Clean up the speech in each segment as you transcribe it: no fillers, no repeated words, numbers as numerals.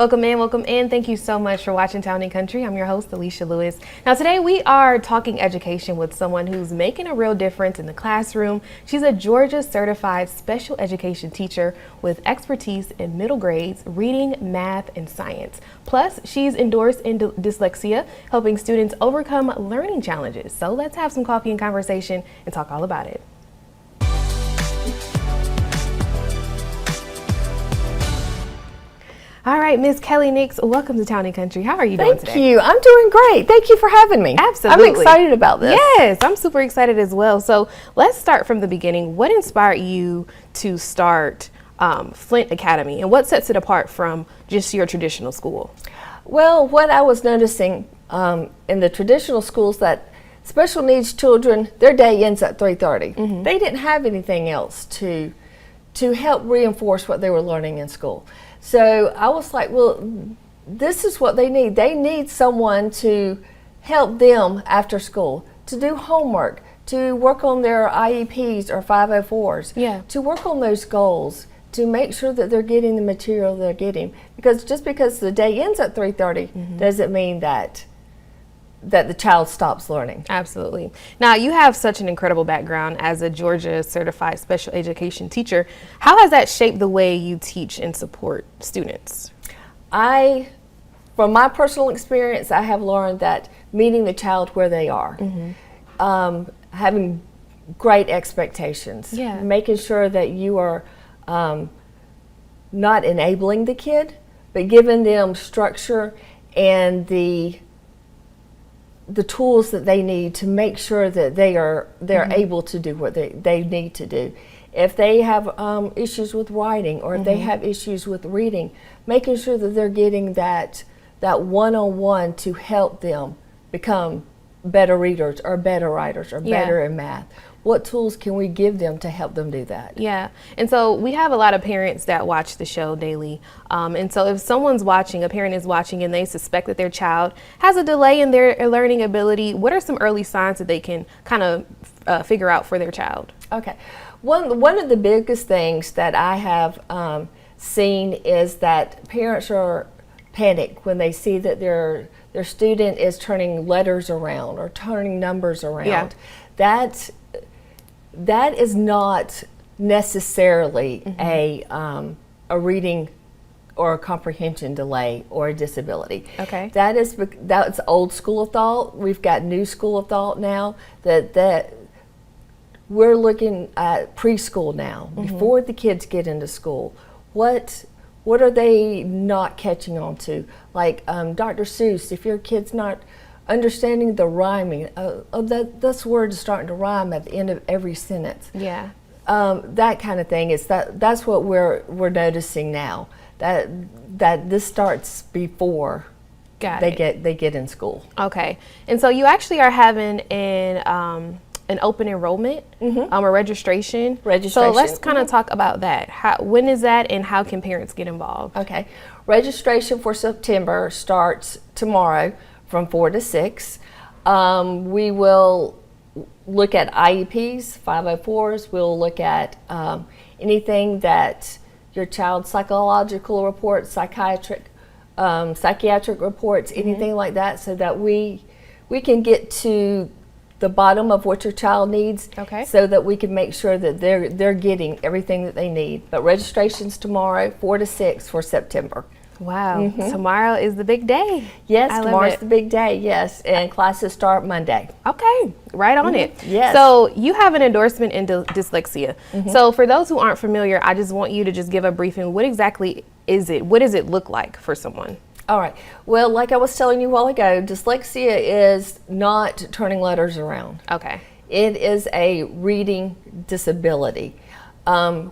Welcome in. Thank you so much for watching Town and Country. I'm your host, Alicia Lewis. Now today we are talking education with someone who's making a real difference in the classroom. She's a Georgia certified special education teacher with expertise in middle grades, reading, math, and science. Plus, she's endorsed in dyslexia, helping students overcome learning challenges. So let's have some coffee and conversation and talk all about it. All right, Miss Kelly Nix, welcome to Town and Country. How are you doing today? Thank you. I'm doing great. Thank you for having me. Absolutely. I'm excited about this. Yes, I'm super excited as well. So let's start from the beginning. What inspired you to start Flint Academy, and what sets it apart from just your traditional school? Well, what I was noticing in the traditional schools, that special needs children, their day ends at 3:30. Mm-hmm. They didn't have anything else to help reinforce what they were learning in school. So I was like, well, this is what they need. They need someone to help them after school, to do homework, to work on their IEPs or 504s, to work on those goals, to make sure that they're getting the material they're getting. Because just because the day ends at 3:30 doesn't mean that the child stops learning. Absolutely. Now, you have such an incredible background as a Georgia certified special education teacher. How has that shaped the way you teach and support students? From my personal experience, I have learned that meeting the child where they are, having great expectations, making sure that you are not enabling the kid, but giving them structure and the tools that they need to make sure that they're able to do what they need to do. If they have issues with writing, or if they have issues with reading, making sure that they're getting that one-on-one to help them become better readers or better writers or better in math. What tools can we give them to help them do that? Yeah, and so we have a lot of parents that watch the show daily. And so if someone's watching, a parent is watching, and they suspect that their child has a delay in their learning ability, what are some early signs that they can kind of figure out for their child? Okay, one of the biggest things that I have seen is that parents are panicked when they see that their student is turning letters around or turning numbers around. That is not necessarily a reading or a comprehension delay or a disability. Okay. That's old school of thought. We've got new school of thought now that we're looking at preschool now, before the kids get into school. What are they not catching on to? Like Dr. Seuss, if your kid's not understanding the rhyming, this word is starting to rhyme at the end of every sentence. Yeah. That kind of thing that's what we're noticing now. That this starts before they get in school. Okay. And so you actually are having an open enrollment, a registration. So let's kind of talk about that. When is that, and how can parents get involved? Okay. Registration for September starts tomorrow from 4 to 6. We will look at IEPs, 504s. We'll look at anything that your child's psychological reports, psychiatric reports, anything like that, so that we can get to the bottom of what your child needs, so that we can make sure that they're getting everything that they need. But registration's tomorrow, 4 to 6 for September. Wow, tomorrow is the big day. Yes, tomorrow's the big day, yes, and classes start Monday. Okay, right on it. Yes. So you have an endorsement in dyslexia. So for those who aren't familiar, I just want you to just give a briefing. What exactly is it? What does it look like for someone? All right, well, like I was telling you a while ago, dyslexia is not turning letters around. Okay. It is a reading disability,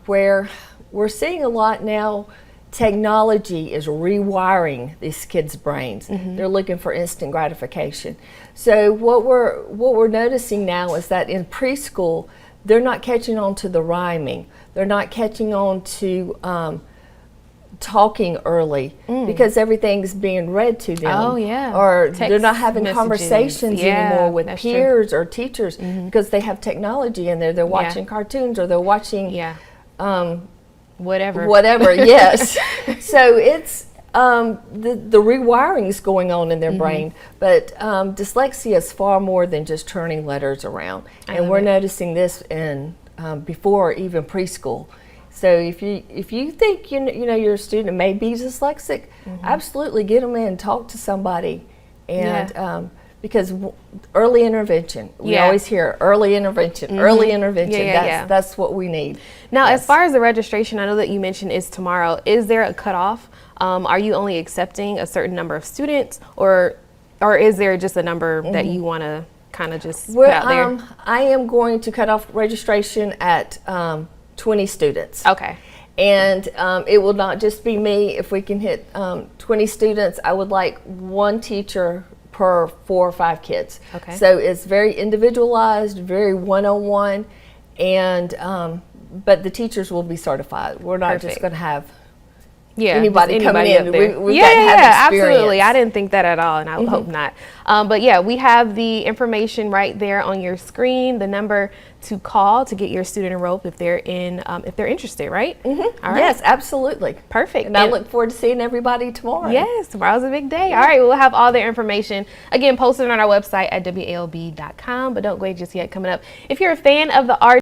where we're seeing a lot now. Technology is rewiring these kids' brains. They're looking for instant gratification. So what we're noticing now is that in preschool, they're not catching on to the rhyming. They're not catching on to talking early because everything's being read to them. Oh, yeah. Or Text they're not having messages. conversations anymore with peers or teachers because they have technology in there. They're watching cartoons, or they're watching whatever. Yes. So it's the rewiring is going on in their brain, but dyslexia is far more than just turning letters around, and we're noticing this in before even preschool. So if you think you know your student may be dyslexic, absolutely get them in, talk to somebody, and because early intervention, we always hear early intervention, early intervention. That's what we need. Now, as far as the registration, I know that you mentioned is tomorrow. Is there a cutoff? Are you only accepting a certain number of students, or is there just a number that you want to kind of just put out there? I am going to cut off registration at 20 students. Okay. And it will not just be me. If we can hit 20 students, I would like one teacher per 4 or 5 kids. Okay. So it's very individualized, very one-on-one, and but the teachers will be certified. We're not just going to have anybody coming in. We've got to have experience. Absolutely. I didn't think that at all, and I hope not. But yeah, we have the information right there on your screen, the number to call to get your student enrolled if they're interested, right? All right. Yes, absolutely. Perfect. And I look forward to seeing everybody tomorrow. Yes, tomorrow's a big day. All right, we'll have all the information again posted on our website at walb.com. But don't go just yet. Coming up, if you're a fan of the art